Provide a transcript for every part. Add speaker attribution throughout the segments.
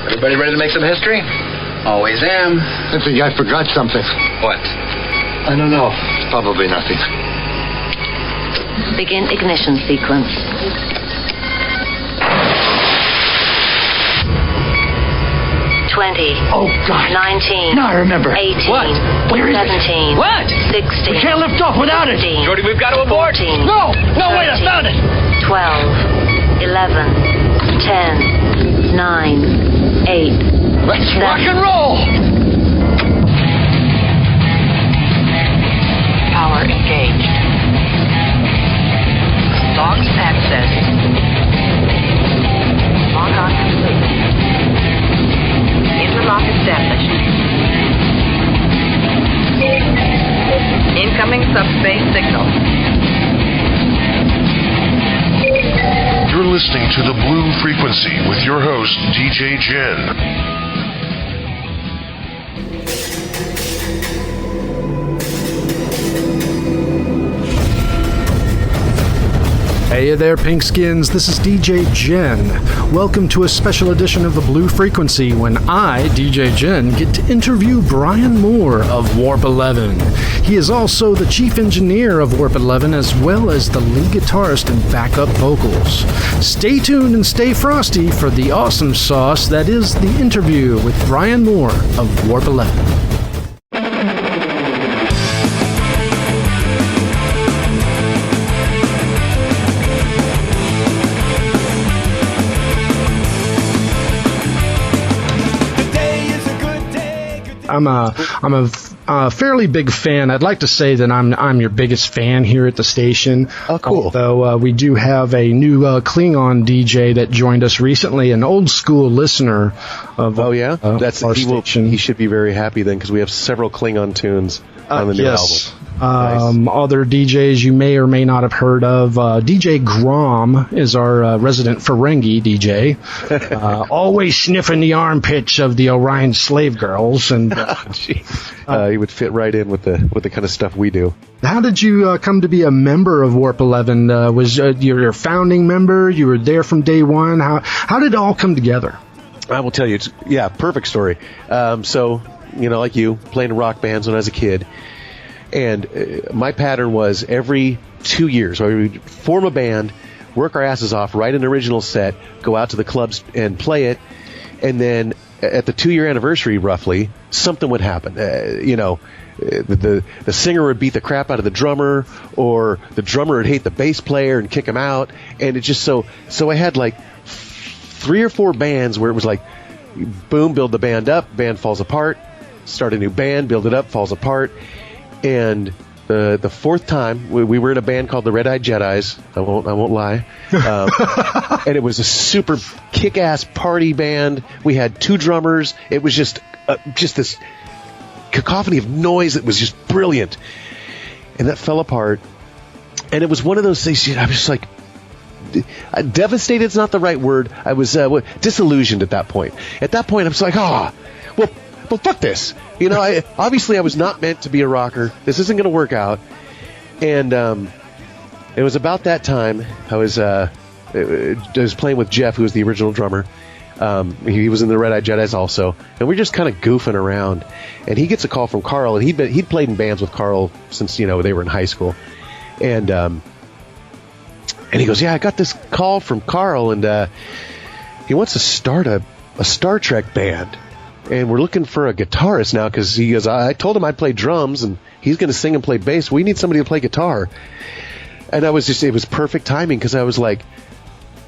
Speaker 1: Everybody ready to make some history?
Speaker 2: Always am.
Speaker 3: I think I forgot something.
Speaker 1: What?
Speaker 3: I don't know. It's probably nothing.
Speaker 4: Begin ignition sequence.
Speaker 3: Oh, God.
Speaker 4: 19.
Speaker 3: No, I remember.
Speaker 4: 18.
Speaker 3: What? Where is
Speaker 4: 17.
Speaker 3: it? What?
Speaker 4: 16.
Speaker 3: We can't lift off without it.
Speaker 4: 15,
Speaker 1: Jordy, we've got to abort.
Speaker 4: 14.
Speaker 3: No, wait, I
Speaker 4: 13,
Speaker 3: found it.
Speaker 4: 12. 11. 10. 9. 8.
Speaker 3: Let's
Speaker 4: 7.
Speaker 3: rock and roll.
Speaker 4: Power engaged. Logs accessed. Lock on complete. Interlock established. Incoming subspace signal.
Speaker 5: You're listening to The Blue Frequency with your host, DJ Jen.
Speaker 6: Hey there, Pinkskins. This is DJ Jen. Welcome to a special edition of The Blue Frequency when I, DJ Jen, get to interview Brian Moore of Warp 11. He is also the chief engineer of Warp 11 as well as the lead guitarist and backup vocals. Stay tuned and stay frosty for the awesome sauce that is the interview with Brian Moore of Warp 11. I'm a fairly big fan. I'd like to say that I'm your biggest fan here at the station.
Speaker 7: Oh, cool.
Speaker 6: Although we do have a new Klingon DJ that joined us recently, an old school listener of
Speaker 7: that's
Speaker 6: our station.
Speaker 7: He should be very happy then because we have several Klingon tunes on the new album. Nice.
Speaker 6: Other DJs you may or may not have heard of. DJ Grom is our resident Ferengi DJ. Always sniffing the armpits of the Orion slave girls. And
Speaker 7: he would fit right in with the kind of stuff we do.
Speaker 6: How did you come to be a member of Warp 11? Was you a founding member? You were there from day one? How did it all come together?
Speaker 7: I will tell you. Perfect story. So, like you, playing in rock bands when I was a kid. And my pattern was every 2 years, we would form a band, work our asses off, write an original set, go out to the clubs and play it, and then at the 2-year anniversary, roughly, something would happen. The singer would beat the crap out of the drummer, or the drummer would hate the bass player and kick him out, and it just so I had like 3 or 4 bands where it was like, boom, build the band up, band falls apart, start a new band, build it up, falls apart. And the fourth time, we were in a band called the Red Eyed Jedis. I won't lie. And it was a super kick-ass party band. We had 2 drummers. It was just this cacophony of noise that was just brilliant. And that fell apart. And it was one of those things. I was just like, devastated is not the right word. I was disillusioned at that point. At that point, I was like, well, fuck this. I was not meant to be a rocker. This isn't going to work out. And it was about that time I was playing with Jeff, who was the original drummer. He was in the Red Eyed Jedis also. And we're just kind of goofing around. And he gets a call from Carl, and he'd played in bands with Carl since, they were in high school. And he goes, I got this call from Carl, and he wants to start a Star Trek band. And we're looking for a guitarist now because he goes, I told him I'd play drums and he's going to sing and play bass. We need somebody to play guitar. And it was perfect timing because I was like,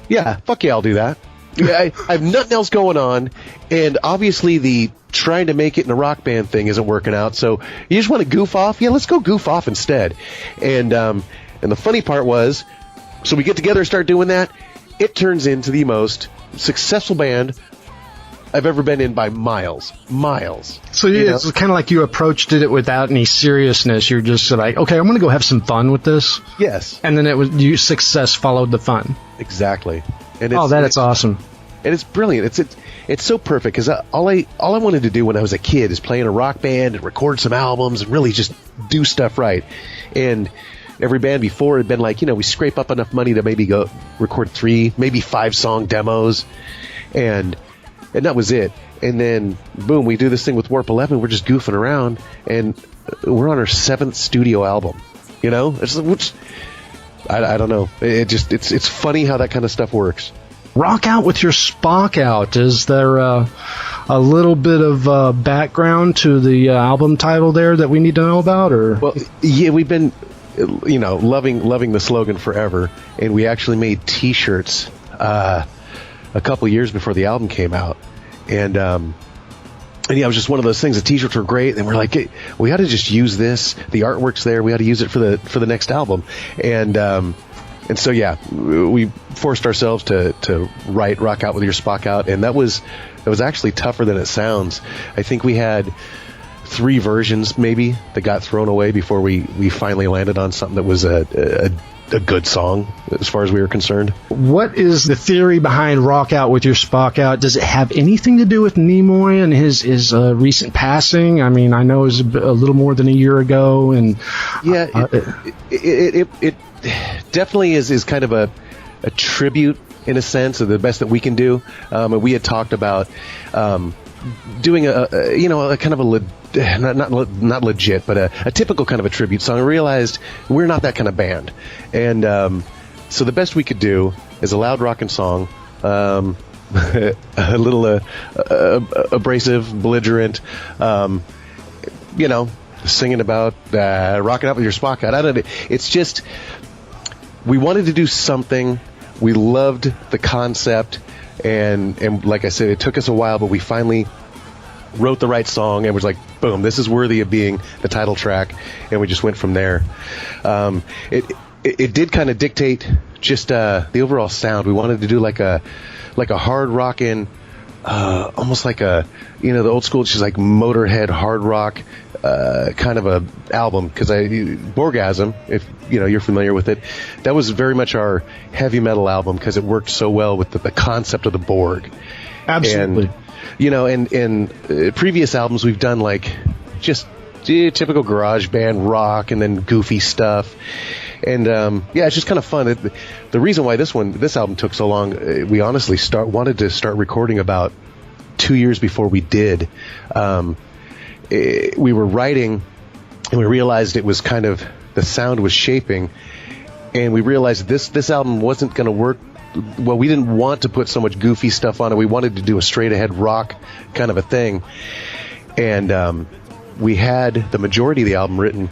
Speaker 7: fuck yeah, I'll do that. I have nothing else going on. And obviously the trying to make it in a rock band thing isn't working out. So you just want to goof off? Yeah, let's go goof off instead. And the funny part was, so we get together and start doing that. It turns into the most successful band I've ever been in by miles.
Speaker 6: So it's kind of like you approached it without any seriousness. You're just like, okay, I'm going to go have some fun with this.
Speaker 7: Yes.
Speaker 6: And then success followed the fun.
Speaker 7: Exactly. And
Speaker 6: it's awesome.
Speaker 7: And it's brilliant. It's so perfect because all I wanted to do when I was a kid is play in a rock band and record some albums and really just do stuff right. And every band before had been like, we scrape up enough money to maybe go record 3, maybe 5 song demos. And and that was it. And then, boom, we do this thing with Warp 11. We're just goofing around, and we're on our 7th studio album. You know, I don't know. It's funny how that kind of stuff works.
Speaker 6: Rock out with your Spock out. Is there a little bit of background to the album title there that we need to know about? Or
Speaker 7: well, yeah, we've been, loving the slogan forever, and we actually made T-shirts a couple years before the album came out, and yeah, it was just one of those things. The T-shirts were great, and we're like, hey, we ought to just use this. The artwork's there. We ought to use it for the next album, and so yeah, we forced ourselves to write "Rock Out with Your Spock Out," and that was actually tougher than it sounds. I think we had 3 versions maybe that got thrown away before we finally landed on something that was a good song as far as we were concerned.
Speaker 6: What is the theory behind Rock Out with Your Spock Out? Does it have anything to do with Nimoy and his recent passing? I mean, I know it was a little more than a year ago, and
Speaker 7: yeah, it definitely is kind of a tribute in a sense of the best that we can do. And we had talked about doing a kind of a not legit, but a typical kind of a tribute song. I realized we're not that kind of band, and so the best we could do is a loud rockin' song, a little abrasive, belligerent, singing about rocking out with your Spock out. I don't know. It's just we wanted to do something. We loved the concept, and like I said, it took us a while, but we finally wrote the right song and was like, boom, this is worthy of being the title track, and we just went from there. It did kind of dictate just the overall sound. We wanted to do like a hard rockin', almost like the old school, just like Motorhead hard rock kind of a album, because Borgasm, if you're familiar with it, that was very much our heavy metal album because it worked so well with the concept of the Borg.
Speaker 6: Absolutely.
Speaker 7: And in previous albums we've done like just typical garage band rock and then goofy stuff, and it's just kind of fun. The reason why this album took so long, we honestly wanted to start recording about 2 years before we did. We were writing, and we realized it was kind of the sound was shaping, and we realized this album wasn't going to work. Well, we didn't want to put so much goofy stuff on it. We wanted to do a straight ahead rock kind of a thing, and we had the majority of the album written,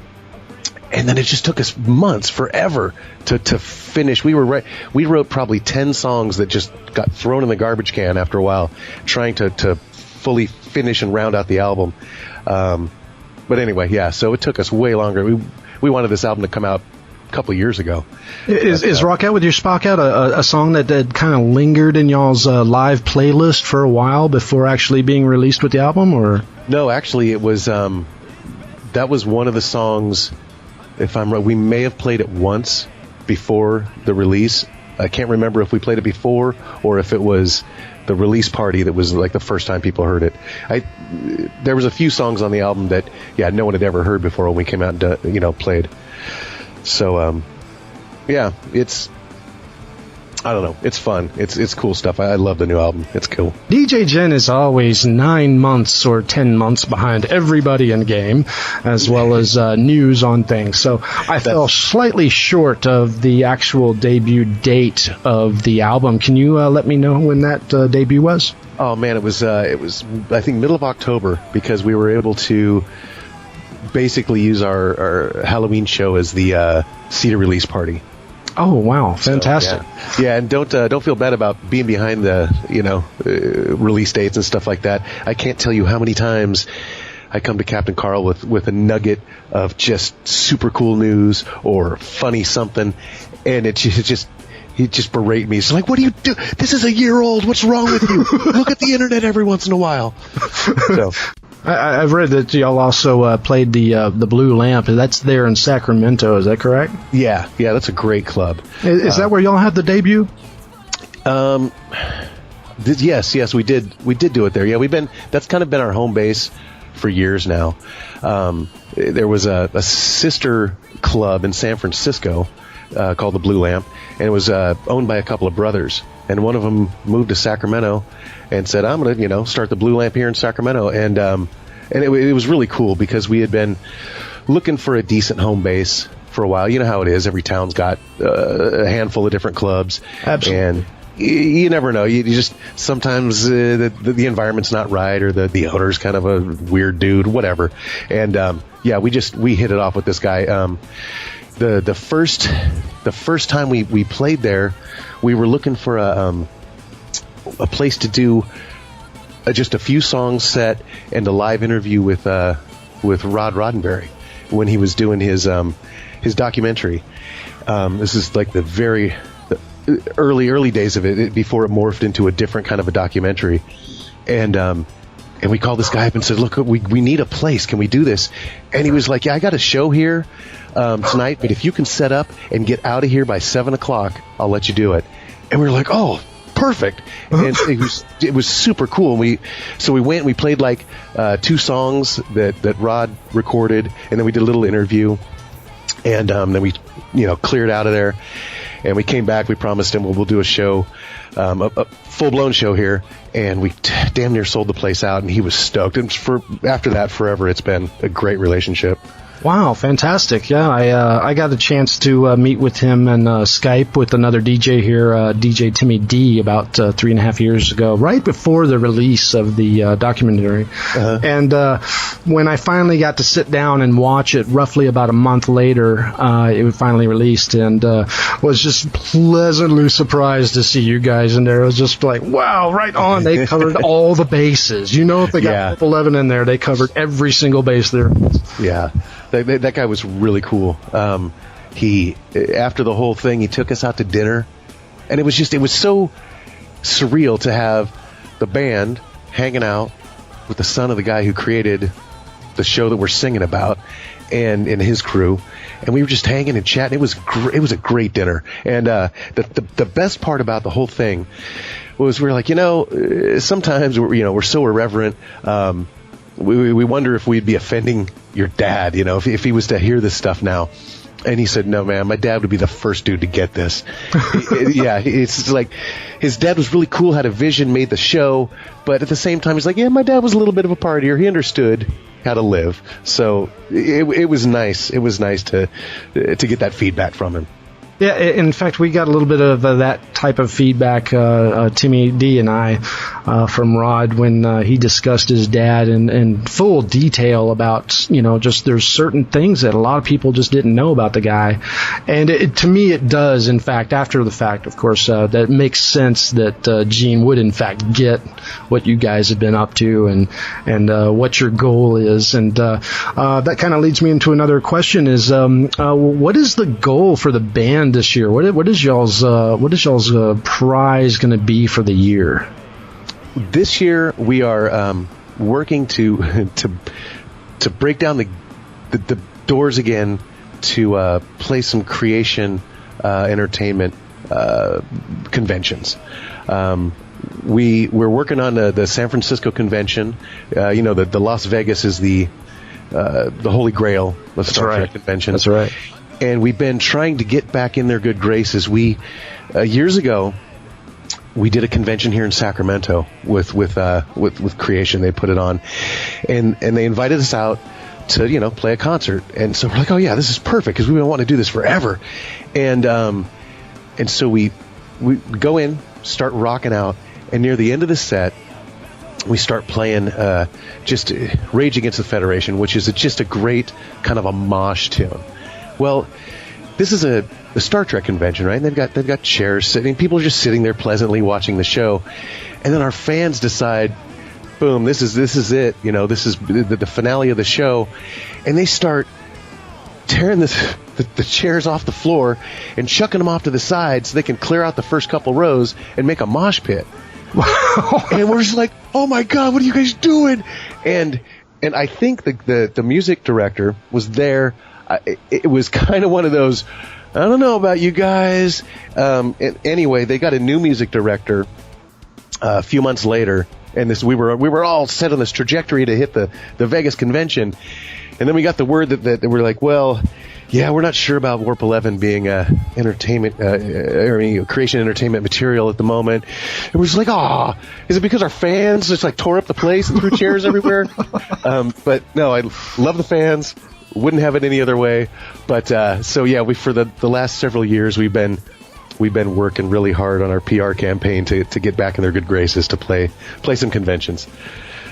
Speaker 7: and then it just took us months, forever to finish. We wrote probably 10 songs that just got thrown in the garbage can after a while, trying to fully finish and round out the album. But anyway, yeah, so it took us way longer. We wanted this album to come out a couple of years ago.
Speaker 6: Is Rock Out with Your Spock Out a song that kind of lingered in y'all's live playlist for a while before actually being released with the album, or?
Speaker 7: No, actually, it was that was one of the songs, if I'm right, we may have played it once before the release. I can't remember if we played it before or if it was the release party that was like the first time people heard it. There was a few songs on the album that no one had ever heard before when we came out and played. So it's, I don't know, it's fun. It's cool stuff. I love the new album. It's cool.
Speaker 6: DJ Jen is always 9 months or 10 months behind everybody in game, as well as news on things. So I fell slightly short of the actual debut date of the album. Can you let me know when that debut was?
Speaker 7: Oh man, it was I think middle of October, because we were able to basically use our Halloween show as the CD release party.
Speaker 6: Oh wow, fantastic!
Speaker 7: So, yeah, and don't feel bad about being behind the release dates and stuff like that. I can't tell you how many times I come to Captain Carl with a nugget of just super cool news or funny something, and he just berate me. He's like, "What do you do? This is a year old. What's wrong with you? Look at the internet every once in a while." So.
Speaker 6: I've read that y'all also played the Blue Lamp. That's there in Sacramento. Is that correct?
Speaker 7: Yeah, that's a great club.
Speaker 6: Is that where y'all had the debut?
Speaker 7: Yes, we did. We did do it there. Yeah, that's kind of been our home base for years now. There was a sister club in San Francisco called the Blue Lamp, and it was owned by a couple of brothers. and one of them moved to Sacramento and said, I'm going to, start the Blue Lamp here in Sacramento. And it was really cool because we had been looking for a decent home base for a while. You know how it is. Every town's got a handful of different clubs.
Speaker 6: Absolutely.
Speaker 7: And you never know. You just sometimes the environment's not right, or the owner's kind of a weird dude, whatever. And we hit it off with this guy. The first time we played there, we were looking for a place to do just a few songs set and a live interview with Rod Roddenberry when he was doing his documentary. This is like the very early days of it before it morphed into a different kind of a documentary. And we called this guy up and said, look, we need a place. Can we do this? And he was like, yeah, I got a show here tonight, but if you can set up and get out of here by 7 o'clock, I'll let you do it. And we were like, oh, perfect. And it was super cool. We went and we played like 2 songs that Rod recorded, and then we did a little interview, and then we cleared out of there. And we came back. We promised him we'll do a show, a full-blown show here, and we damn near sold the place out, and he was stoked. And after that, forever, it's been a great relationship.
Speaker 6: Wow, fantastic. Yeah, I got a chance to meet with him and Skype with another DJ here, DJ Timmy D, about 3.5 years ago, right before the release of the documentary. Uh-huh. And when I finally got to sit down and watch it, roughly about a month later, it was finally released, and was just pleasantly surprised to see you guys in there. It was just like, wow, right on. They covered all the bases. If they got 11 in there, they covered every single base there.
Speaker 7: Yeah. That guy was really cool. He, after the whole thing, he took us out to dinner, and it was so surreal to have the band hanging out with the son of the guy who created the show that we're singing about, and his crew, and we were just hanging and chatting. It was a great dinner, and the best part about the whole thing was we were like, sometimes we're so irreverent. We wonder if we'd be offending your dad, if he was to hear this stuff now. And he said, no, man, my dad would be the first dude to get this. Yeah, it's like his dad was really cool, had a vision, made the show, but at the same time, he's like, yeah, my dad was a little bit of a partier. He understood how to live. So it was nice. It was nice to get that feedback from him.
Speaker 6: Yeah, in fact, we got a little bit of that type of feedback, Timmy D and I, from Rod when he discussed his dad in full detail about, just there's certain things that a lot of people just didn't know about the guy. And to me, it does, in fact, after the fact, of course, that makes sense that Gene would, in fact, get what you guys have been up to and what your goal is. And that kind of leads me into another question is, what is the goal for the band this year? What is y'all's prize going to be for the year?
Speaker 7: This year we are working to break down the doors again to play some creation entertainment conventions. We're working on the San Francisco convention. The Las Vegas is the Holy Grail of Star Trek convention.
Speaker 6: That's right.
Speaker 7: And we've been trying to get back in their good graces. We years ago we did a convention here in Sacramento with Creation. They put it on, and they invited us out to play a concert. And so we're like, oh yeah, this is perfect because we've been wanting to do this forever. And so we go in, start rocking out, and near the end of the set, we start playing just Rage Against the Federation, which is just a great kind of a mosh tune. Well, this is a Star Trek convention, right? And they've got chairs sitting. People are just sitting there pleasantly watching the show, and then our fans decide, boom, this is it. This is the finale of the show, and they start tearing the chairs off the floor and chucking them off to the side so they can clear out the first couple rows and make a mosh pit. And we're just like, oh my God, what are you guys doing? And I think the music director was there. It was kind of one of those, I don't know about you guys. Anyway, they got a new music director a few months later, and we were all set on this trajectory to hit the Vegas convention, and then we got the word that we're like, well, Yeah, we're not sure about Warp 11 being entertainment, creation entertainment material at the moment. And we're just like, is it because our fans just like tore up the place and threw chairs everywhere? But no, I love the fans. Wouldn't have it any other way. But so yeah, for the last several years we've been working really hard on our PR campaign to get back in their good graces to play some conventions.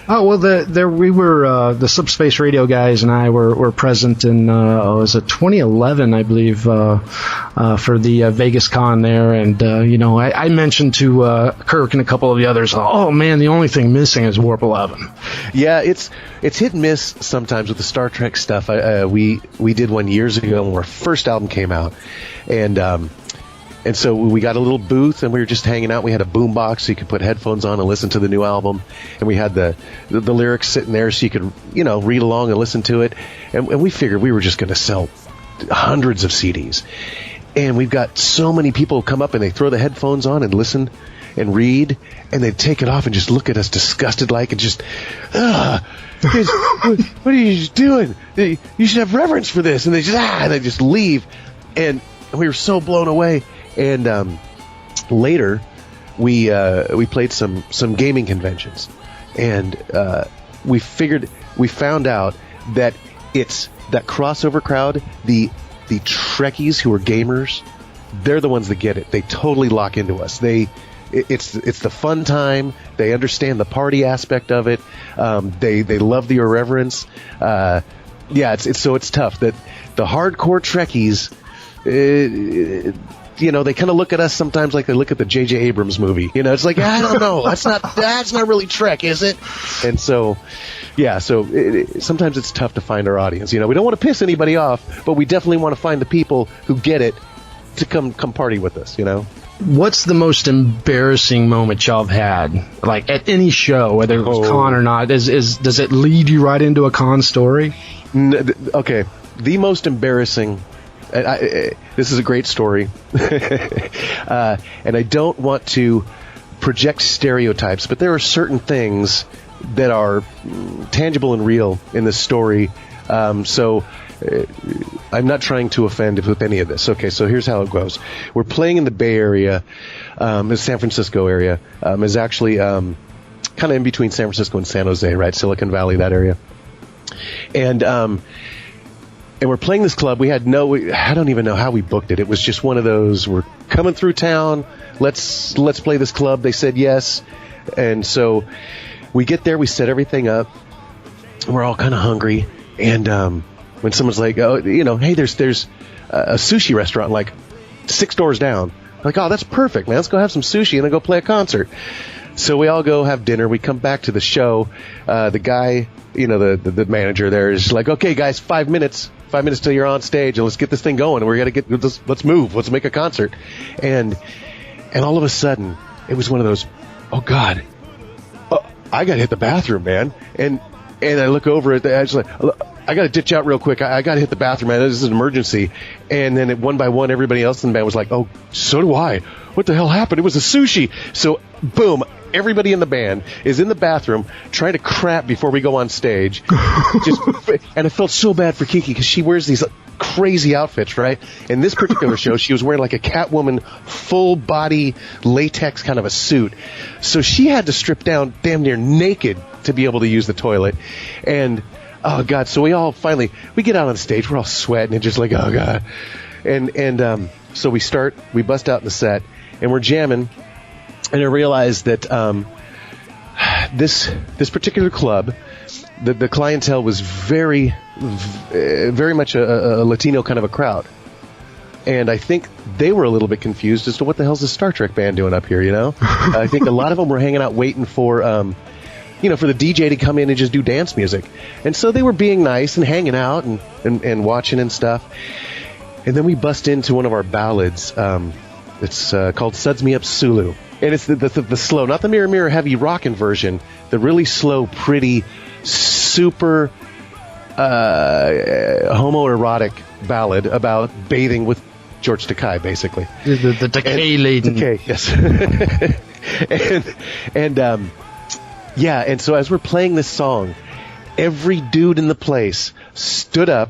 Speaker 6: Oh, well, we were, the Subspace Radio guys and I were present in, was it 2011, I believe, for the Vegas Con there. And, I mentioned to Kirk and a couple of the others, oh, man, the only thing missing is Warp 11.
Speaker 7: Yeah, it's hit and miss sometimes with the Star Trek stuff. We did one years ago when our first album came out. And so we got a little booth, and we were just hanging out. We had a boom box, so you could put headphones on and listen to the new album. And we had the lyrics sitting there, so you could, read along and listen to it. And we figured we were just going to sell hundreds of CDs. And we've got so many people come up, and they throw the headphones on and listen and read, and they take it off and just look at us disgusted like, and just, what are you doing? You should have reverence for this. And they just leave. And we were so blown away. And later, we played some gaming conventions, and we found out that it's that crossover crowd, the Trekkies who are gamers, they're the ones that get it. They totally lock into us. It's the fun time. They understand the party aspect of it. They love the irreverence. It's tough that the hardcore Trekkies. They kind of look at us sometimes like they look at the J.J. Abrams movie. It's like, I don't know, that's not really Trek, is it? And so, sometimes it's tough to find our audience. We don't want to piss anybody off, but we definitely want to find the people who get it to come party with us.
Speaker 6: What's the most embarrassing moment y'all have had, like at any show, whether it was con or not? Does it lead you right into a con story?
Speaker 7: Okay, the most embarrassing. This is a great story, and I don't want to project stereotypes, but there are certain things that are tangible and real in this story. So I'm not trying to offend with any of this. Okay, so here's how it goes. We're playing in the Bay Area, the San Francisco area. Is actually kind of in between San Francisco and San Jose, right? Silicon Valley, that area. And we're playing this club. I don't even know how we booked it. It was just one of those, we're coming through town. Let's play this club. They said yes. And so we get there, we set everything up. We're all kind of hungry. And when someone's like, hey, there's a sushi restaurant like 6 doors down. I'm like, oh, that's perfect, man. Let's go have some sushi and then go play a concert. So we all go have dinner. We come back to the show. The guy, the manager there is like, okay, guys, 5 minutes. 5 minutes till you're on stage, and let's get this thing going. We're gonna let's move. Let's make a concert. And all of a sudden, it was one of those, oh God, I gotta hit the bathroom, man. And I look over at the edge, like, I gotta ditch out real quick. I gotta hit the bathroom, man. This is an emergency. And then one by one, everybody else in the band was like, oh, so do I. What the hell happened? It was a sushi. So boom. Everybody in the band is in the bathroom trying to crap before we go on stage. And I felt so bad for Kiki because she wears these crazy outfits, right? In this particular show, she was wearing like a Catwoman full body latex kind of a suit. So she had to strip down damn near naked to be able to use the toilet. And, oh God, so we get out on stage, we're all sweating and just like, oh God. And so we bust out the set and we're jamming. And I realized that this particular club, the clientele was very, very much a Latino kind of a crowd. And I think they were a little bit confused as to what the hell's this Star Trek band doing up here, I think a lot of them were hanging out waiting for for the DJ to come in and just do dance music. And so they were being nice and hanging out and watching and stuff. And then we bust into one of our ballads. It's called Suds Me Up Sulu. And it's the slow, not the Mirror Mirror heavy rockin' version, the really slow, pretty, super homoerotic ballad about bathing with George Takei, basically.
Speaker 6: The decay-laden.
Speaker 7: Decay, yes. And so as we're playing this song, every dude in the place stood up,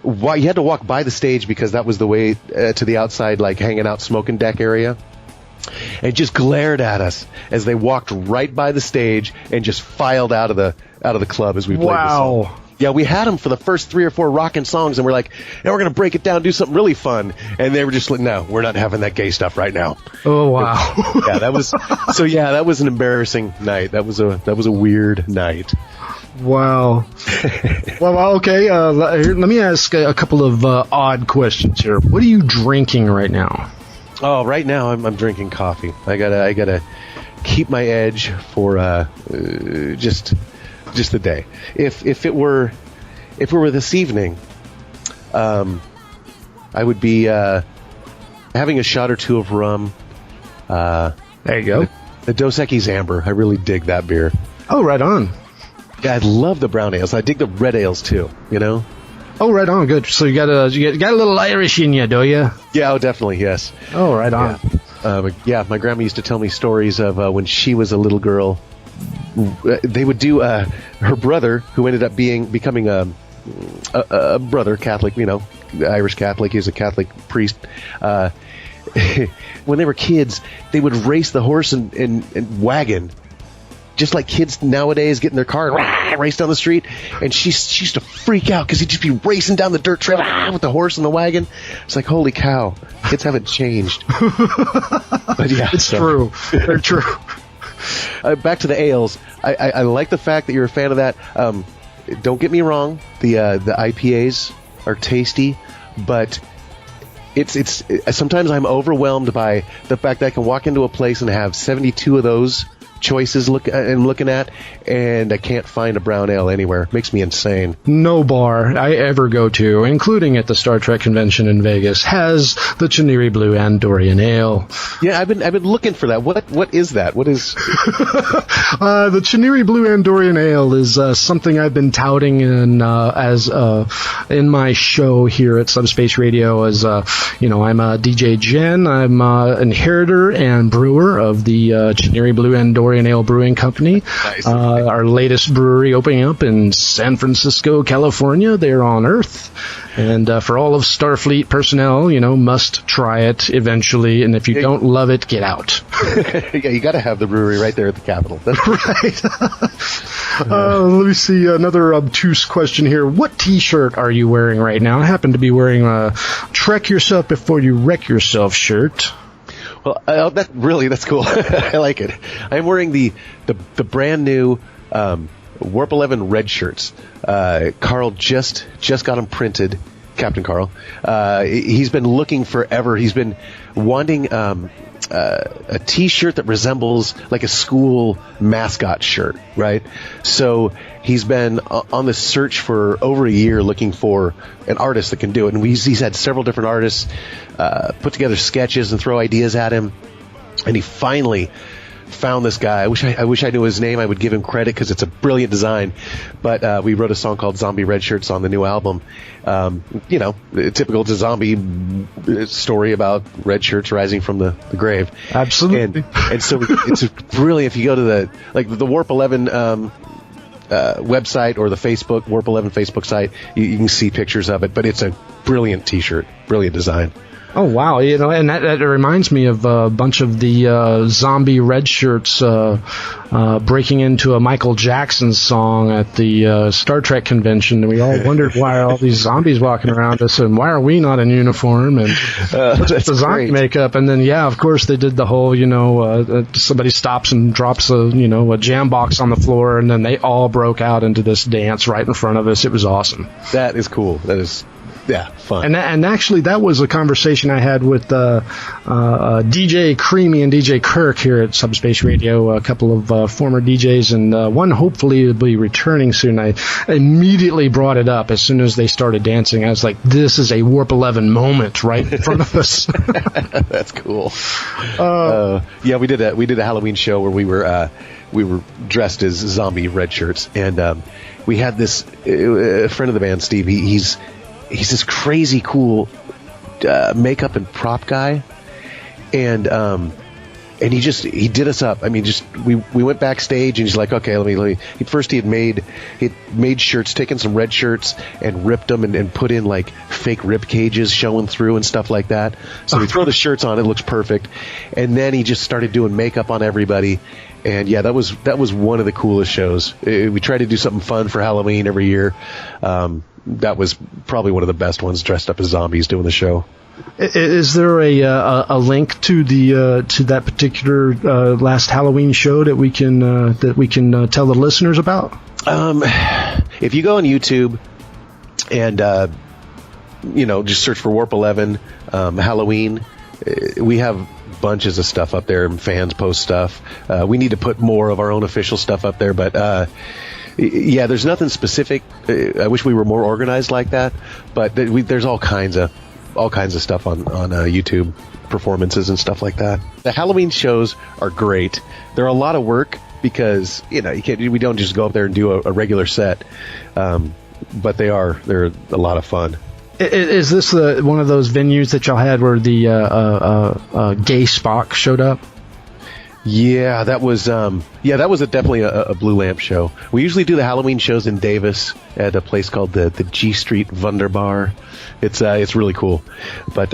Speaker 7: you had to walk by the stage because that was the way to the outside, like hanging out smoking deck area, and just glared at us as they walked right by the stage and just filed out of the club as we played the song. Yeah, we had them for the first 3 or 4 rockin' songs, and we're like, hey, we're going to break it down, do something really fun. And they were just like, no, we're not having that gay stuff right now.
Speaker 6: Oh, wow.
Speaker 7: Yeah, that was an embarrassing night. That was a weird night.
Speaker 6: Wow. Well, okay. Let me ask a couple of odd questions here. What are you drinking right now?
Speaker 7: Oh, right now I'm drinking coffee. I gotta keep my edge for just the day. If it were this evening, I would be having a shot or two of rum.
Speaker 6: There you go.
Speaker 7: The Dos Equis Amber. I really dig that beer.
Speaker 6: Oh, right on.
Speaker 7: Yeah, I love the brown ales. I dig the red ales too. You know.
Speaker 6: Oh, right on. Good. So you got a little Irish in you, do you?
Speaker 7: Yeah. Oh, definitely. Yes.
Speaker 6: Oh, right on.
Speaker 7: Yeah. My grandma used to tell me stories of when she was a little girl. They would do her brother, who ended up becoming a brother Catholic, Irish Catholic. He was a Catholic priest. When they were kids, they would race the horse and wagon, just like kids nowadays get in their car and race down the street. And she used to freak out because he'd just be racing down the dirt trail with the horse and the wagon. It's like, holy cow, kids haven't changed. But yeah,
Speaker 6: it's true. They're true.
Speaker 7: Back to the ales. I like the fact that you're a fan of that. Don't get me wrong. The IPAs are tasty, but it's sometimes I'm overwhelmed by the fact that I can walk into a place and have 72 of those choices looking at, and I can't find a brown ale anywhere. It makes me insane.
Speaker 6: No bar I ever go to, including at the Star Trek convention in Vegas, has the Chinieri Blue Andorian Ale.
Speaker 7: Yeah, I've been looking for that. What is that? What is
Speaker 6: the Chinieri Blue Andorian Ale is something I've been touting in my show here at Subspace Radio. As I'm a DJ Jen. I'm inheritor and brewer of the Chinieri Blue Andorian Ale Brewing Company.
Speaker 7: Nice.
Speaker 6: Our latest brewery opening up in San Francisco, California. They're on Earth. And for all of Starfleet personnel, must try it eventually. And if you don't love it, get out.
Speaker 7: Yeah, you got to have the brewery right there at the Capitol. That's
Speaker 6: right. Let me see another obtuse question here. What T-shirt are you wearing right now? I happen to be wearing a Trek Yourself Before You Wreck Yourself shirt.
Speaker 7: Well, that's cool. I like it. I'm wearing the brand new Warp 11 red shirts. Carl just got them printed. Captain Carl. He's been looking forever. He's been wanting a T-shirt that resembles like a school mascot shirt, right? So he's been on this search for over a year looking for an artist that can do it. And he's had several different artists put together sketches and throw ideas at him. And he finally found this guy. I wish I knew his name. I would give him credit because it's a brilliant design. But we wrote a song called Zombie Red Shirts on the new album. Typical zombie story about red shirts rising from the grave.
Speaker 6: Absolutely.
Speaker 7: And so it's brilliant. If you go to the Warp 11 website or the Facebook Warp 11 Facebook site, you can see pictures of it. But it's a brilliant T-shirt, brilliant design.
Speaker 6: Oh, wow. And that reminds me of a bunch of the zombie red shirts breaking into a Michael Jackson song at the Star Trek convention. And we all wondered why are all these zombies walking around us and why are we not in uniform and what's the zombie makeup? And then, yeah, of course, they did the whole, somebody stops and drops a jam box on the floor and then they all broke out into this dance right in front of us. It was awesome.
Speaker 7: That is cool. That is... Yeah, fun.
Speaker 6: And actually, that was a conversation I had with DJ Creamy and DJ Kirk here at Subspace Radio, a couple of former DJs, and one hopefully will be returning soon. I immediately brought it up as soon as they started dancing. I was like, this is a Warp 11 moment right in front of us.
Speaker 7: That's cool. Yeah, we did a Halloween show where we were dressed as zombie red shirts, and we had this a friend of the band, Steve. He's this crazy cool makeup and prop guy, and And he did us up. I mean, we went backstage, and he's like, okay, let me. First, he had made shirts, taken some red shirts and ripped them and put in like fake rib cages showing through and stuff like that. So we throw the shirts on, it looks perfect. And then he just started doing makeup on everybody. And yeah, that was one of the coolest shows. We try to do something fun for Halloween every year. That was probably one of the best ones, dressed up as zombies doing the show.
Speaker 6: Is there a link to that particular last Halloween show that we can tell the listeners about?
Speaker 7: If you go on YouTube and just search for Warp 11 Halloween, we have bunches of stuff up there, and fans post stuff. We need to put more of our own official stuff up there, but yeah, there's nothing specific. I wish we were more organized like that, but there's all kinds of stuff on YouTube, performances and stuff like that. The Halloween shows are great. They're a lot of work because we don't just go up there and do a regular set, but they're a lot of fun.
Speaker 6: Is this one of those venues that y'all had where the gay Spock showed up?
Speaker 7: Yeah, that was definitely a Blue Lamp show. We usually do the Halloween shows in Davis at a place called the G Street Wunderbar. It's really cool, but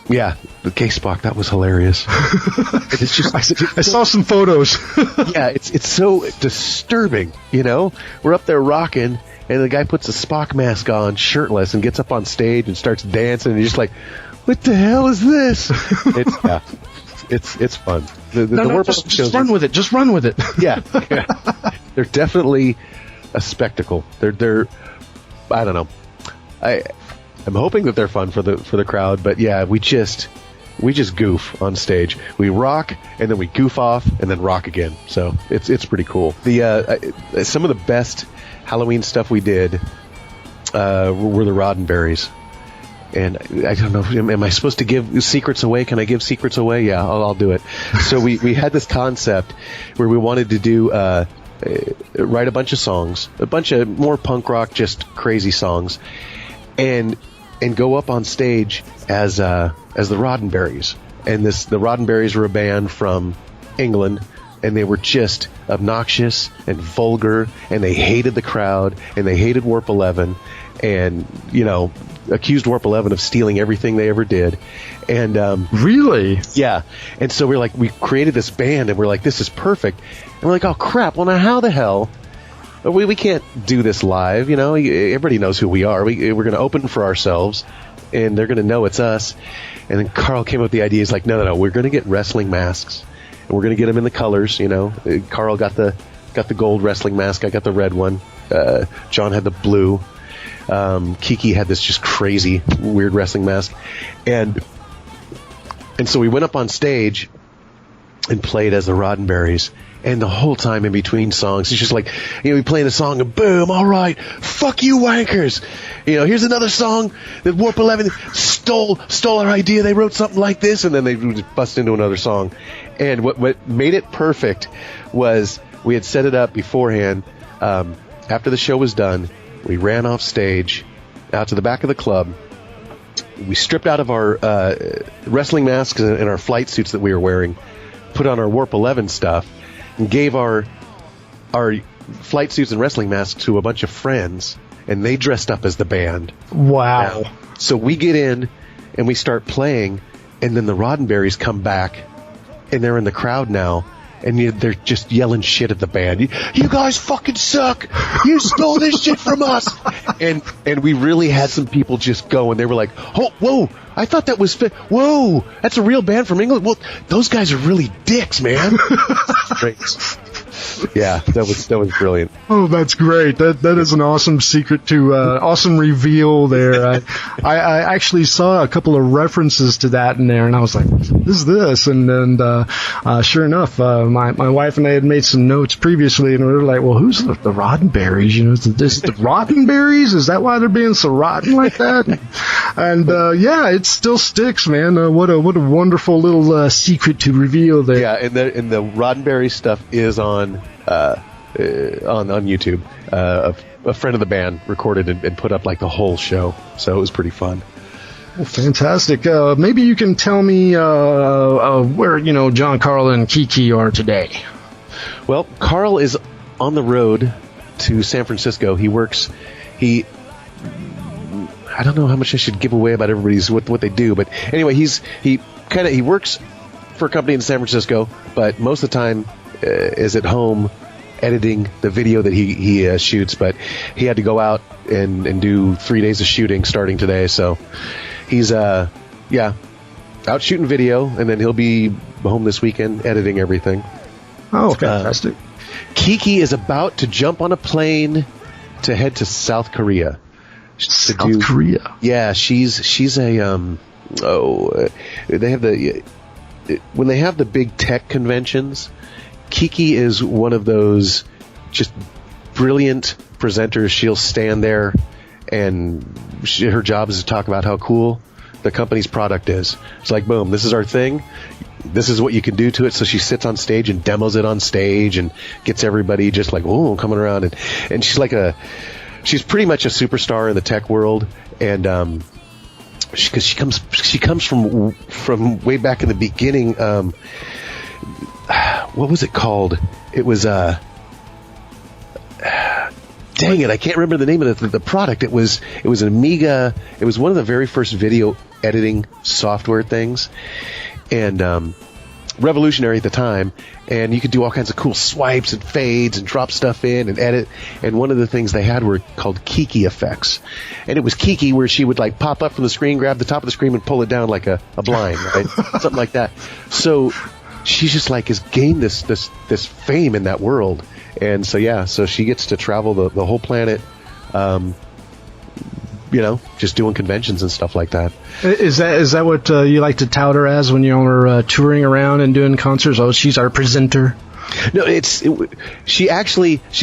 Speaker 7: yeah, the gay Spock, that was hilarious. It's just
Speaker 6: I saw some photos.
Speaker 7: Yeah, it's so disturbing. We're up there rocking, and the guy puts a Spock mask on, shirtless, and gets up on stage and starts dancing, and you're just like, what the hell is this? It's fun.
Speaker 6: Just run with it. Just run with it.
Speaker 7: Yeah. They're definitely a spectacle. They're I don't know. I'm hoping that they're fun for the crowd, but yeah, we just goof on stage. We rock and then we goof off and then rock again. So it's pretty cool. Some of the best Halloween stuff we did were the Roddenberries. And I don't know, am I supposed to give secrets away? Can I give secrets away? Yeah, I'll do it. So we had this concept where we wanted to do write a bunch of songs, a bunch of more punk rock, just crazy songs, and go up on stage as the Roddenberries. And the Roddenberries were a band from England, and they were just obnoxious and vulgar, and they hated the crowd, and they hated Warp 11, and accused Warp 11 of stealing everything they ever did. And
Speaker 6: really?
Speaker 7: Yeah. And so we created this band, and we're like, this is perfect. And we're like, oh crap, well now how the hell we can't do this live, everybody knows who we are. We're going to open for ourselves, and they're going to know it's us. And then Carl came up with the idea. He's like, no, we're going to get wrestling masks, and we're going to get them in the colors. Carl got the gold wrestling mask. I got the red one. John had the blue. Kiki had this just crazy weird wrestling mask, and so we went up on stage and played as the Roddenberries, and the whole time in between songs it's just like, we playing a song and boom, all right, fuck you wankers, here's another song that Warp 11 stole our idea, they wrote something like this, and then they just bust into another song. And what made it perfect was we had set it up beforehand. After the show was done, we ran off stage out to the back of the club. We stripped out of our wrestling masks and our flight suits that we were wearing, put on our Warp 11 stuff, and gave our flight suits and wrestling masks to a bunch of friends, and they dressed up as the band.
Speaker 6: Wow.
Speaker 7: So we get in, and we start playing, and then the Roddenberries come back, and they're in the crowd now. And they're just yelling shit at the band. You guys fucking suck. You stole this shit from us. And we really had some people just go, and they were like, oh, whoa, I thought that was whoa, that's a real band from England. Well, those guys are really dicks, man. Great. Yeah, that was brilliant.
Speaker 6: Oh, that's great. That is an awesome secret to awesome reveal there. I actually saw a couple of references to that in there, and I was like, "This is this," and sure enough, my wife and I had made some notes previously, and we were like, "Well, who's the Roddenberries? Is the Roddenberries? Is that why they're being so rotten like that?" And yeah, it still sticks, man. What a wonderful little secret to reveal there.
Speaker 7: Yeah, and the Roddenberry stuff is on YouTube. A friend of the band recorded and put up like the whole show, so it was pretty fun.
Speaker 6: Well, fantastic. Maybe you can tell me where John, Carl, and Kiki are today.
Speaker 7: Well, Carl is on the road to San Francisco. He I don't know how much I should give away about everybody's what they do, but anyway, he works for a company in San Francisco, but most of the time is at home editing the video that he shoots. But he had to go out and do 3 days of shooting starting today, so he's out shooting video, and then he'll be home this weekend editing everything.
Speaker 6: Oh, fantastic.
Speaker 7: Kiki is about to jump on a plane to head to South Korea.
Speaker 6: South Korea?
Speaker 7: Yeah, she's a they have when they have the big tech conventions, Kiki is one of those just brilliant presenters. She'll stand there, and her job is to talk about how cool the company's product is. It's like, boom, this is our thing. This is what you can do to it. So she sits on stage and demos it on stage and gets everybody just like, oh, coming around. And she's pretty much a superstar in the tech world. And because she comes from way back in the beginning. What was it called? It was dang it, I can't remember the name of the product. It was an Amiga. It was one of the very first video editing software things, and revolutionary at the time. And you could do all kinds of cool swipes and fades and drop stuff in and edit. And one of the things they had were called Kiki effects, and it was Kiki where she would like pop up from the screen, grab the top of the screen, and pull it down like a blind, right? Something like that. So she's just like has gained this fame in that world. And so she gets to travel the whole planet, just doing conventions and stuff like that.
Speaker 6: Is that what you like to tout her as when you're touring around and doing concerts? Oh, she's our presenter.
Speaker 7: No, she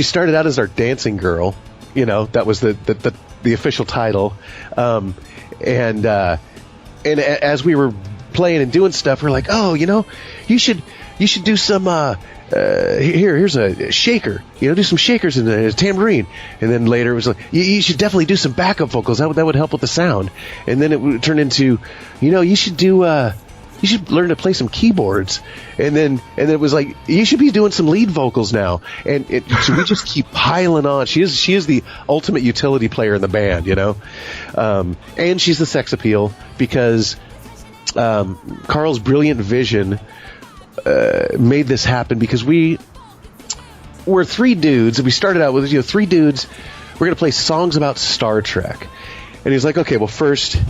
Speaker 7: started out as our dancing girl. That was the official title. And as we were playing and doing stuff, we're like, oh, you should do some. Here's a shaker. Do some shakers in a tambourine. And then later it was like, you should definitely do some backup vocals. That would help with the sound. And then it would turn into, you should learn to play some keyboards. And then it was like, you should be doing some lead vocals now. And so we just keep piling on. She is the ultimate utility player in the band, and she's the sex appeal because Carl's brilliant vision made this happen, because we're three dudes. We started out with three dudes. We're going to play songs about Star Trek. And he's like, okay, well, first,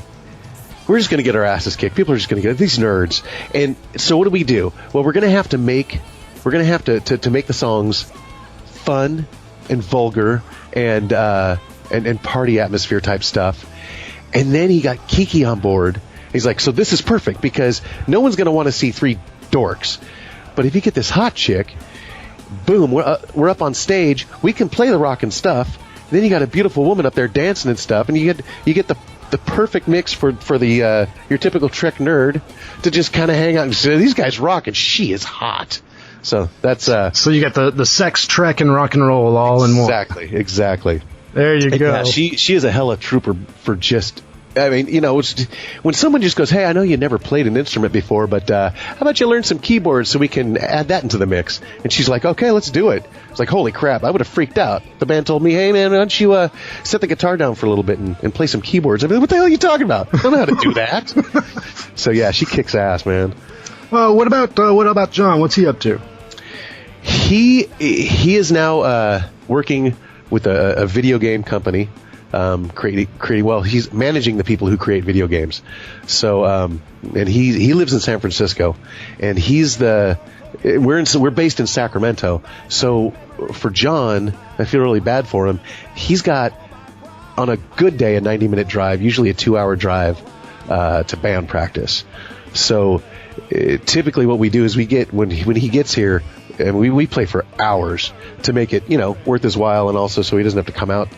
Speaker 7: we're just going to get our asses kicked. People are just going to get these nerds. And so what do? Well, we're going to have to make the songs fun and vulgar and party atmosphere type stuff. And then he got Kiki on board. He's like, so this is perfect, because no one's going to want to see three dorks. But if you get this hot chick, boom, we're up on stage. We can play the rock and stuff. Then you got a beautiful woman up there dancing and stuff, and you get the perfect mix for the your typical Trek nerd to just kind of hang out and say, these guys rock, and she is hot. So that's
Speaker 6: so you got the sex, Trek, and rock and roll all in one.
Speaker 7: Exactly.
Speaker 6: There you go.
Speaker 7: Yeah, she is a hella trooper for just. I mean, when someone just goes, hey, I know you never played an instrument before, but how about you learn some keyboards so we can add that into the mix? And she's like, okay, let's do it. It's like, holy crap, I would have freaked out. The band told me, hey, man, why don't you set the guitar down for a little bit and play some keyboards? I mean, what the hell are you talking about? I don't know how to do that. So, yeah, she kicks ass, man.
Speaker 6: Well, what about John? What's he up to?
Speaker 7: He is now working with a video game company. Creating well, he's managing the people who create video games. So, and he lives in San Francisco, and we're based in Sacramento. So for John, I feel really bad for him. He's got, on a good day, a 90-minute drive, usually a 2-hour drive, to band practice. So typically what we do is we get, when he gets here, and we play for hours to make it, worth his while, and also so he doesn't have to come out,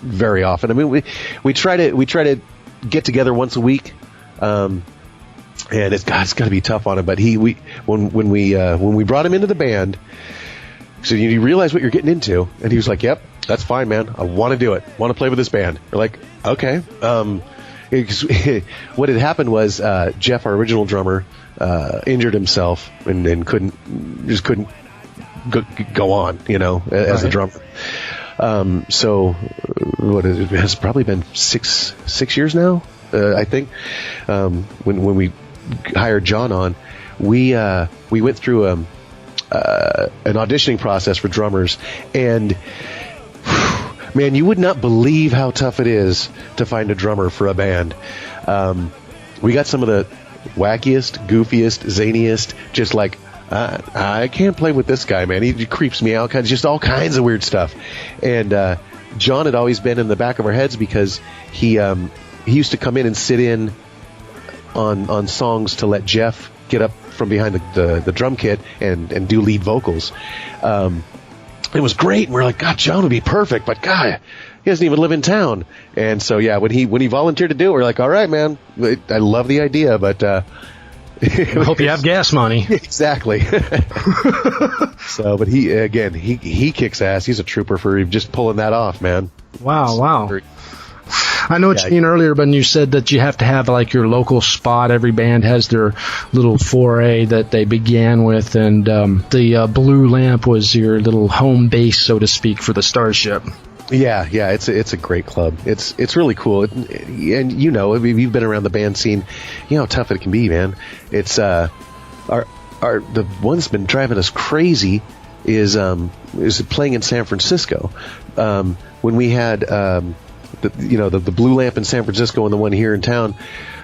Speaker 7: very often. I mean, we try to get together once a week, and it's got to be tough on him. But when we brought him into the band, so you realize what you're getting into, and he was like, "Yep, that's fine, man. I want to do it. Want to play with this band. We're like, okay. What had happened was Jeff, our original drummer, injured himself and couldn't go on, as a drummer. So what is it? It has probably been six years now, I think. When we hired John on, we went through an auditioning process for drummers, and man, you would not believe how tough it is to find a drummer for a band. We got some of the wackiest, goofiest, zaniest, just like, I can't play with this guy, man. He creeps me out. Just all kinds of weird stuff. And John had always been in the back of our heads because he used to come in and sit in on songs to let Jeff get up from behind the drum kit and do lead vocals. It was great, and we're like, God, John would be perfect, but God, he doesn't even live in town. And so, yeah, when he volunteered to do it, we're like, all right, man, I love the idea, but
Speaker 6: I hope you have gas money.
Speaker 7: Exactly. So, but he kicks ass. He's a trooper for just pulling that off, man.
Speaker 6: Wow. I know what you mean earlier, but you said that you have to have like your local spot. Every band has their little foray that they began with, and the Blue Lamp was your little home base, so to speak, for the Starship. Yeah,
Speaker 7: it's a great club. It's really cool, and you've been around the band scene. You know how tough it can be, man. It's the one that's been driving us crazy is playing in San Francisco. When we had the Blue Lamp in San Francisco and the one here in town,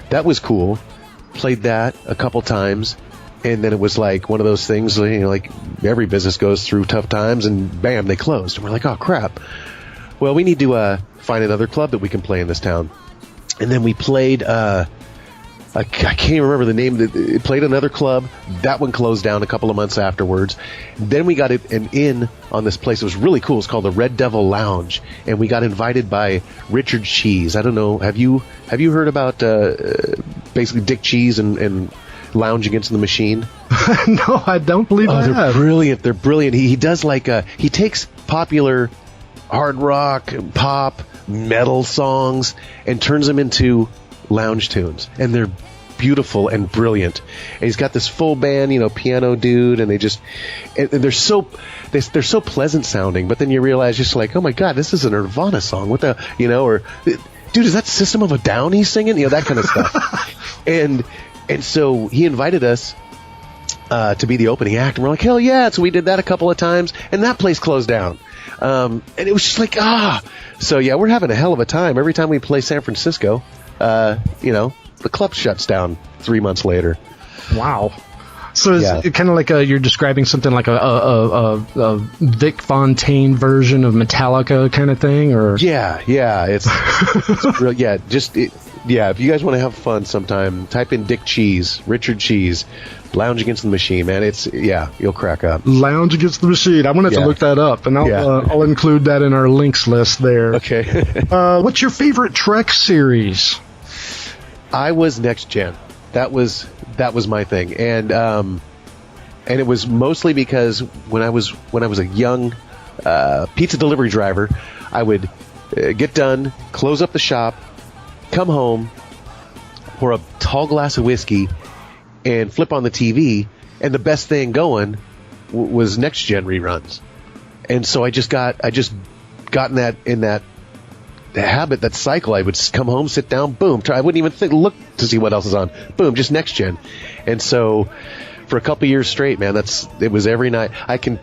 Speaker 7: that was cool. Played that a couple times, and then it was like one of those things, like every business goes through tough times, and bam, they closed. And we're like, oh crap. Well, we need to find another club that we can play in this town. And then we played, I can't even remember the name. It played another club. That one closed down a couple of months afterwards. Then we got an inn on this place. It was really cool. It's called the Red Devil Lounge. And we got invited by Richard Cheese. I don't know. Have you heard about basically Dick Cheese and Lounge Against the Machine?
Speaker 6: No, I don't believe I have.
Speaker 7: They're brilliant. They're brilliant. He does he takes popular hard rock, pop, metal songs and turns them into lounge tunes, and they're beautiful and brilliant. And he's got this full band, piano dude, and they're so pleasant sounding. But then you realize, just like, oh my God, this is a Nirvana song. What the, or dude, is that System of a Down he's singing? That kind of stuff. and so he invited us to be the opening act, and we're like, hell yeah! So we did that a couple of times, and that place closed down. And it was just like, So yeah, we're having a hell of a time every time we play San Francisco. The club shuts down 3 months later.
Speaker 6: Wow. So it's kind of like you're describing something like a Vic Fontaine version of Metallica kind of thing, or? Yeah. It's real, if you guys want to have fun sometime, type in Dick Cheese, Richard Cheese, Lounge Against the Machine, man. You'll crack up. Lounge Against the Machine. I'm going to have to look that up, and I'll include that in our links list there. Okay. What's your favorite Trek series? I was Next Gen. That was my thing, and it was mostly because when I was a young pizza delivery driver, I would get done, close up the shop, come home, pour a tall glass of whiskey, and flip on the TV, and the best thing going was Next Gen reruns. And so I just got in that habit, that cycle. I would come home, sit down, boom. I wouldn't even look to see what else is on. Boom, just Next Gen. And so for a couple years straight, man, it was every night. I can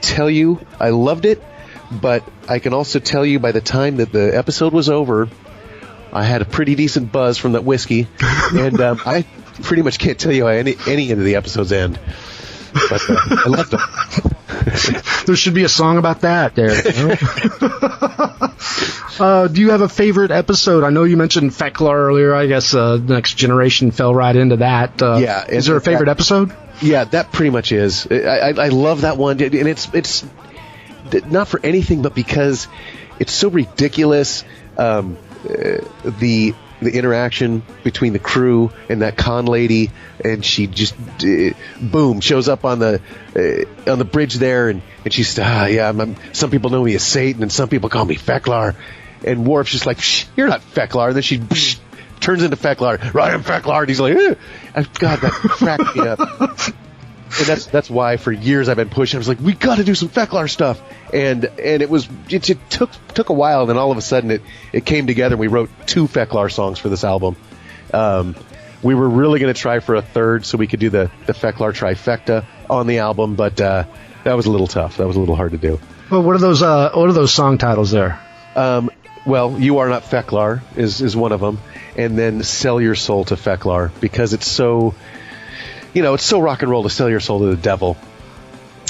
Speaker 6: tell you I loved it, but I can also tell you by the time that the episode was over, I had a pretty decent buzz from that whiskey, and I pretty much can't tell you how any end of the episodes end. But I loved them. There should be a song about that, Derek. Do you have a favorite episode? I know you mentioned Fekla earlier. I guess Next Generation fell right into that. Is there a favorite episode? Yeah, that pretty much is. I love that one, and it's not for anything but because it's so ridiculous. The
Speaker 7: the interaction between the crew and that con lady, and she just boom shows up on the bridge there, and she's some people know me as Satan and some people call me Feklar, and Worf's just like, you're not Feklar, and then she turns into Feklar. I am Feklar, and he's like, God, that cracked me up. And that's why for years I've been pushing. I was like, we got to do some Feklar stuff, and it took a while, and then all of a sudden it came together, and we wrote 2 Feklar songs for this album. We were really going to try for a third so we could do the Feklar trifecta on the album, but that was a little tough. That was a little hard to do.
Speaker 6: Well, what are those song titles there?
Speaker 7: Well, You Are Not Feklar is one of them, and then Sell Your Soul to Feklar, because it's so, it's so rock and roll to sell your soul to the devil.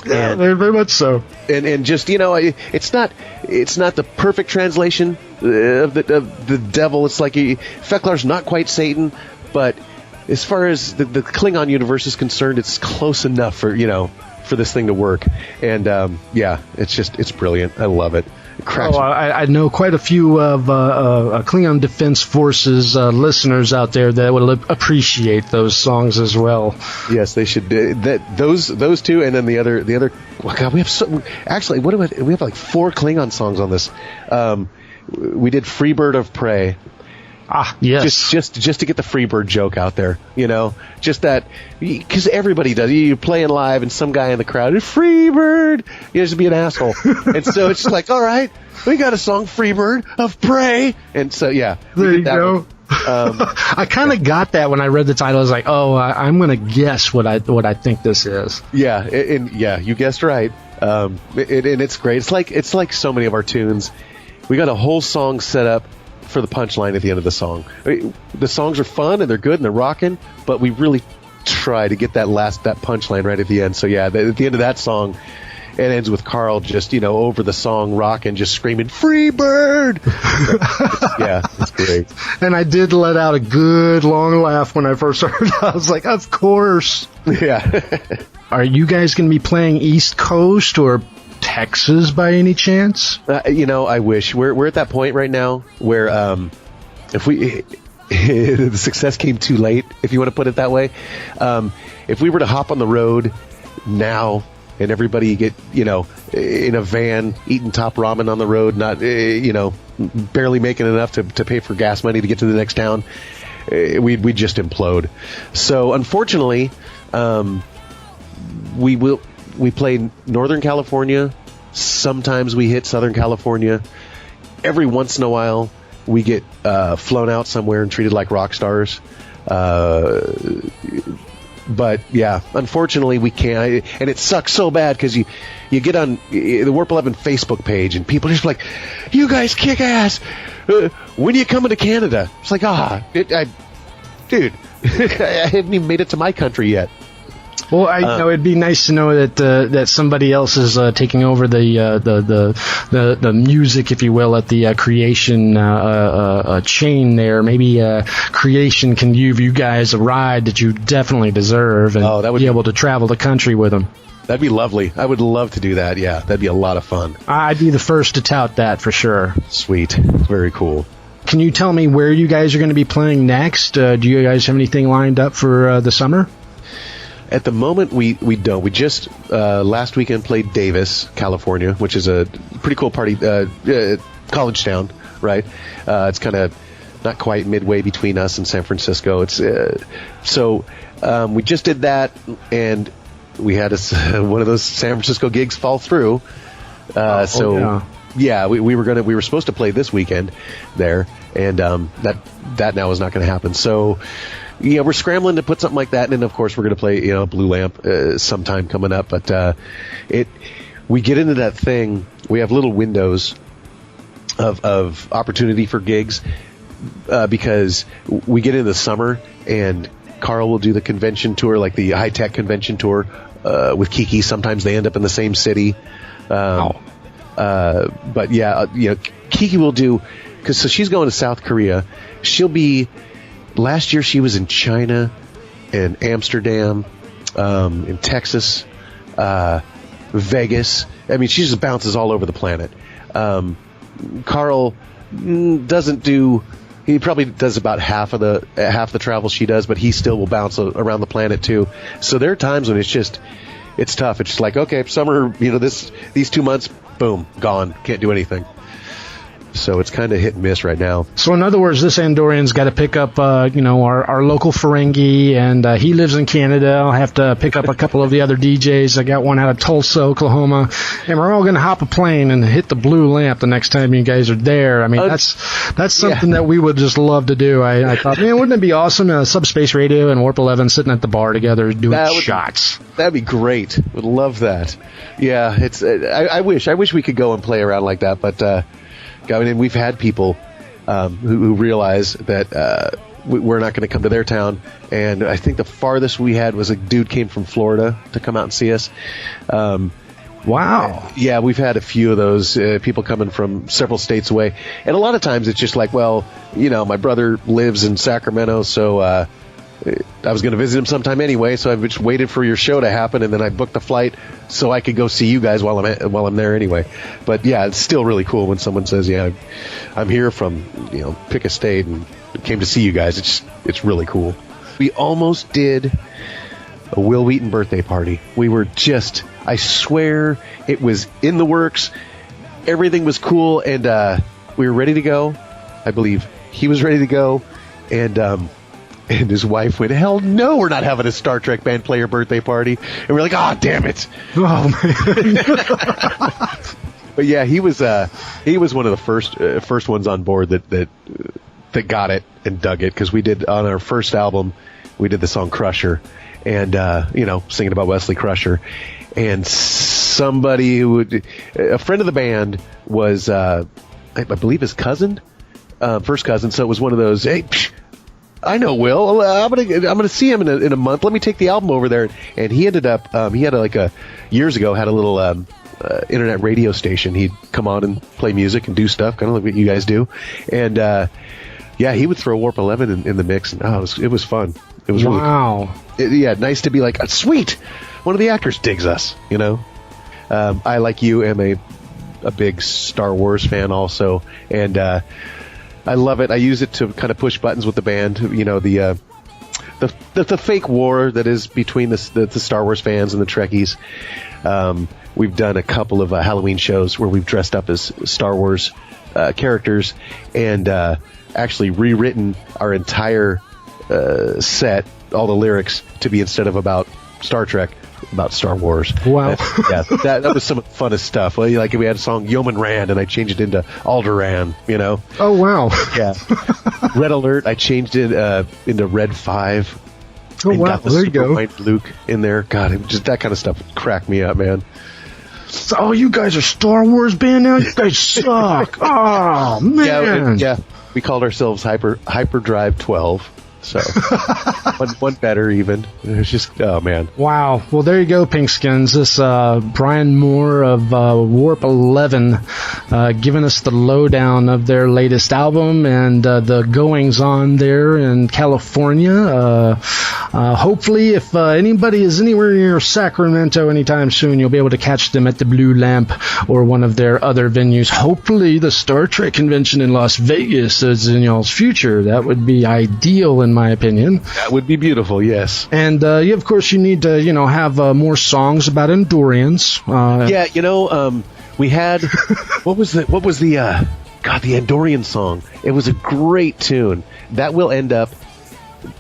Speaker 6: Yeah, very much so.
Speaker 7: And just, it's not the perfect translation of the devil. It's like Feklar's not quite Satan, but as far as the Klingon universe is concerned, it's close enough for this thing to work. And it's brilliant. I love it.
Speaker 6: I know quite a few of Klingon Defense Forces listeners out there that would appreciate those songs as well.
Speaker 7: Yes, they should. Those two, and then the other. Oh God, we have we have like 4 Klingon songs on this. We did Freebird of Prey.
Speaker 6: Ah, yes.
Speaker 7: Just to get the Freebird joke out there, just that, because everybody does. You're playing live, and some guy in the crowd, Freebird, just be an asshole, and so it's just like, all right, we got a song, Freebird of Prey, and so
Speaker 6: there you go. I kind of got that when I read the title. I was like, oh, I'm gonna guess what I think this is.
Speaker 7: Yeah, and you guessed right. And it's great. It's like so many of our tunes. We got a whole song set up for the punchline at the end of the song. The songs are fun and they're good and they're rocking, but we really try to get that punchline right at the end. So at the end of that song, it ends with Carl just over the song rocking, just screaming "Freebird!" It's great.
Speaker 6: And I did let out a good long laugh when I first heard it. I was like, of course.
Speaker 7: Yeah.
Speaker 6: Are you guys going to be playing East Coast or Texas by any chance?
Speaker 7: I wish. We're at that point right now where if the success came too late, if you want to put it that way. If we were to hop on the road now and everybody get in a van eating top ramen on the road, not barely making enough to pay for gas money to get to the next town, we'd just implode. So unfortunately, we play Northern California. Sometimes we hit Southern California. Every once in a while, we get flown out somewhere and treated like rock stars. But unfortunately, we can't. And it sucks so bad because you get on the Warp 11 Facebook page and people are just like, "You guys kick ass. When are you coming to Canada?" It's like, dude, I haven't even made it to my country yet.
Speaker 6: Well, it'd be nice to know that somebody else is taking over the music, if you will, at the Creation chain there. Maybe Creation can give you guys a ride that you definitely deserve, and
Speaker 7: that would
Speaker 6: be able to travel the country with them.
Speaker 7: That'd be lovely. I would love to do that. Yeah, that'd be a lot of fun.
Speaker 6: I'd be the first to tout that for sure.
Speaker 7: Sweet. Very cool.
Speaker 6: Can you tell me where you guys are going to be playing next? Do you guys have anything lined up for the summer?
Speaker 7: At the moment, we don't. We just last weekend played Davis, California, which is a pretty cool party, college town, right? It's kind of not quite midway between us and San Francisco. It's we just did that, and we had one of those San Francisco gigs fall through. We were supposed to play this weekend there, and that now is not going to happen. So. Yeah, we're scrambling to put something like that, and then of course we're going to play, Blue Lamp sometime coming up. But we get into that thing. We have little windows of opportunity for gigs because we get into the summer, and Carl will do the convention tour, like the high tech convention tour with Kiki. Sometimes they end up in the same city. But Kiki will do so she's going to South Korea. She'll be. Last year she was in China and Amsterdam, in Texas, Vegas. I mean, she just bounces all over the planet. Carl doesn't do He probably does about half the travel she does, but he still will bounce around the planet too. So there are times when it's tough. It's just like, okay, summer, these 2 months, boom, gone, can't do anything. So it's kind of hit and miss right now.
Speaker 6: So in other words, this Andorian's got to pick up, our local Ferengi, and he lives in Canada. I'll have to pick up a couple of the other DJs. I got one out of Tulsa, Oklahoma, and we're all going to hop a plane and hit the Blue Lamp the next time you guys are there. I mean, that's something that we would just love to do. I thought, man, wouldn't it be awesome? Subspace Radio and Warp 11 sitting at I doing shots. That'd
Speaker 7: be great. Would love that. Yeah, it's. I wish we could go and play around like that, but. I mean, we've had people who realize that we're not going to come to their town, and I think the farthest we had was a dude came from Florida to come out and see us.
Speaker 6: Wow.
Speaker 7: Yeah, we've had a few of those people coming from several states away, and a lot of times it's just like, well, my brother lives in Sacramento, so I was going to visit him sometime anyway, so I just waited for your show to happen, and then I booked the flight so I could go see you guys while I'm there anyway. But yeah, it's still really cool when someone says, "Yeah, I'm here from pick a state and came to see you guys." It's really cool. We almost did a Will Wheaton birthday party. We were I swear it was in the works. Everything was cool, and we were ready to go. I believe he was ready to go, and his wife went, "Hell no, we're not having a Star Trek band player birthday party." And we're like, "Oh, damn it!"
Speaker 6: Oh man!
Speaker 7: But yeah, he was one of the first ones on board that got it and dug it, because we did on our first album, we did the song Crusher, and singing about Wesley Crusher, and somebody a friend of the band was I believe his cousin, first cousin. So it was one of those, hey. I know Will. I'm gonna see him in a month. Let me take the album over there. And he ended up he had years ago had a little internet radio station. He'd come on and play music and do stuff, kind of like what you guys do. And he would throw Warp 11 in the mix, and it was fun. It was
Speaker 6: wow.
Speaker 7: Really nice to be like, sweet, one of the actors digs us. I, like you, am a big Star Wars fan also, and I love it. I use it to kind of push buttons with the band. The fake war that is between the Star Wars fans and the Trekkies. We've done a couple of Halloween shows where we've dressed up as Star Wars characters and actually rewritten our entire set, all the lyrics, to be, instead of about Star Trek, about Star Wars.
Speaker 6: Wow.
Speaker 7: That was some of the funnest stuff. Well, like we had a song Yeoman Rand, and I changed it into Alderaan,
Speaker 6: Oh, wow.
Speaker 7: Yeah. Red Alert, I changed it into Red 5.
Speaker 6: Oh, wow.
Speaker 7: Got the
Speaker 6: there you go.
Speaker 7: White Luke in there. God, that kind of stuff cracked me up, man.
Speaker 6: Oh, you guys are Star Wars band now? You guys suck. Oh, man.
Speaker 7: Yeah. We called ourselves Hyperdrive 12. So, one better even. It was just, oh man.
Speaker 6: Wow. Well, there you go, Pinkskins. This Brian Moore of Warp 11 giving us the lowdown of their latest album and the goings-on there in California. Hopefully, if anybody is anywhere near Sacramento anytime soon, you'll be able to catch them at the Blue Lamp or one of their other venues. Hopefully, the Star Trek convention in Las Vegas is in y'all's future. That would be ideal, in my opinion.
Speaker 7: That would be beautiful, yes.
Speaker 6: And of course, you need to, have more songs about Andorians.
Speaker 7: We had what was the Andorian song? It was a great tune. That will end up.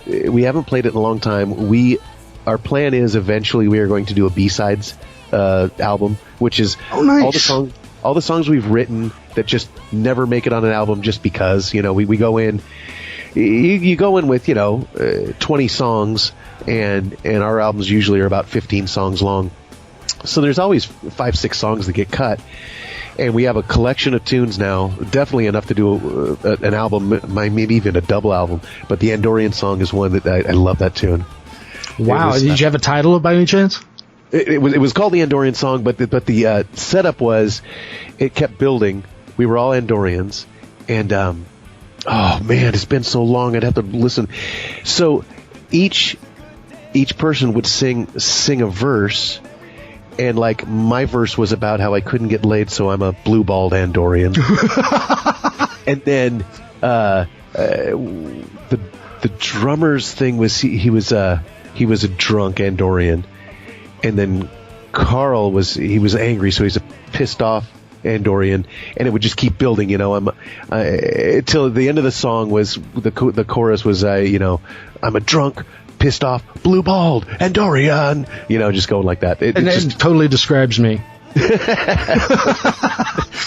Speaker 7: We haven't played it in a long time. Our plan is eventually we are going to do a B-sides album, which is
Speaker 6: nice.
Speaker 7: all the songs we've written that just never make it on an album just because, we go in. You go in with 20 songs, and our albums usually are about 15 songs long. So there's always 5-6 songs that get cut, and we have a collection of tunes now, definitely enough to do an album, maybe even a double album. But the Andorian song is one that I love that tune.
Speaker 6: Wow! Did you have a title by any chance?
Speaker 7: It was called the Andorian song, but the setup was it kept building. We were all Andorians, and oh man, it's been so long. I'd have to listen. So each person would sing a verse, and like my verse was about how I couldn't get laid, so I'm a blue-balled Andorian. And then the drummer's thing was he was a drunk Andorian, and then Carl was angry, so he's a pissed off Andorian, and it would just keep building. Till the end of the song was the chorus was I'm a drunk, pissed off, blue-balled Andorian. Just going like that. It just
Speaker 6: totally describes me.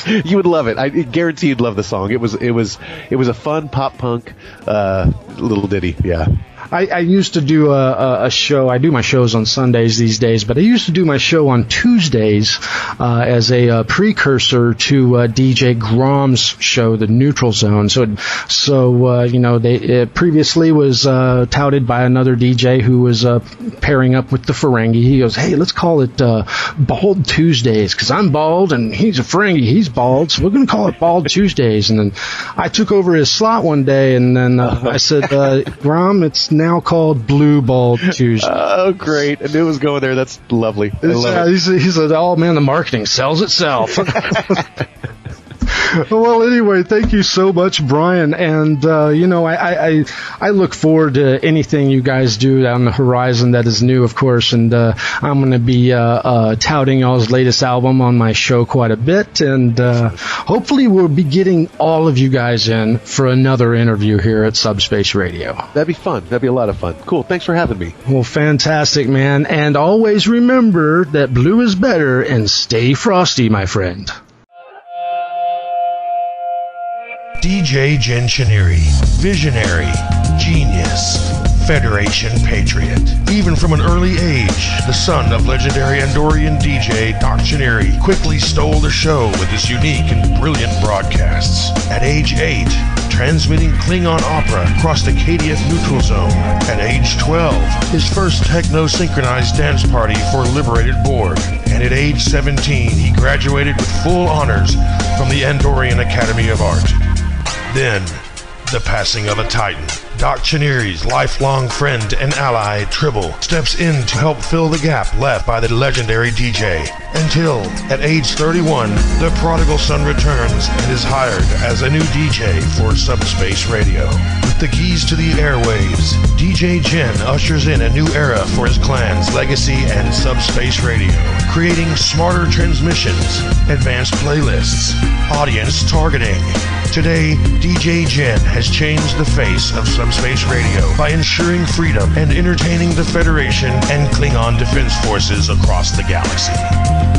Speaker 7: You would love it. I guarantee you'd love the song. It was a fun pop punk little ditty. Yeah.
Speaker 6: I used to do a show. I do my shows on Sundays these days, but I used to do my show on Tuesdays as a precursor to DJ Grom's show, The Neutral Zone. They previously was touted by another DJ who was pairing up with the Ferengi. He goes, "Hey, let's call it Bald Tuesdays, because I'm bald and he's a Ferengi. He's bald, so we're going to call it Bald Tuesdays." And then I took over his slot one day, and then I said, "Grom, it's now called Blue Bald Tuesday."
Speaker 7: Oh, great. I knew it was going there. That's lovely. I love it.
Speaker 6: He said, "Oh, man, the marketing sells itself." Well, anyway, thank you so much, Brian. And, I look forward to anything you guys do on the horizon that is new, of course. And I'm going to be touting y'all's latest album on my show quite a bit. And hopefully we'll be getting all of you guys in for another interview here at Subspace Radio.
Speaker 7: That'd be fun. That'd be a lot of fun. Cool. Thanks for having me.
Speaker 6: Well, fantastic, man. And always remember that blue is better, and stay frosty, my friend.
Speaker 5: DJ Jen Chiniry, visionary, genius, Federation patriot. Even from an early age, the son of legendary Andorian DJ Doc Chiniry quickly stole the show with his unique and brilliant broadcasts. At age 8, transmitting Klingon opera across the KDF neutral zone. At age 12, his first techno-synchronized dance party for Liberated Borg. And at age 17, he graduated with full honors from the Andorian Academy of Art. Then, the passing of a titan. Doc Chiniry's lifelong friend and ally, Tribble, steps in to help fill the gap left by the legendary DJ. Until, at age 31, the prodigal son returns and is hired as a new DJ for Subspace Radio. With the keys to the airwaves, DJ Jen ushers in a new era for his clan's Legacy and Subspace Radio, creating smarter transmissions, advanced playlists, audience targeting. Today, DJ Jen has changed the face of Subspace Radio by ensuring freedom and entertaining the Federation and Klingon defense forces across the galaxy.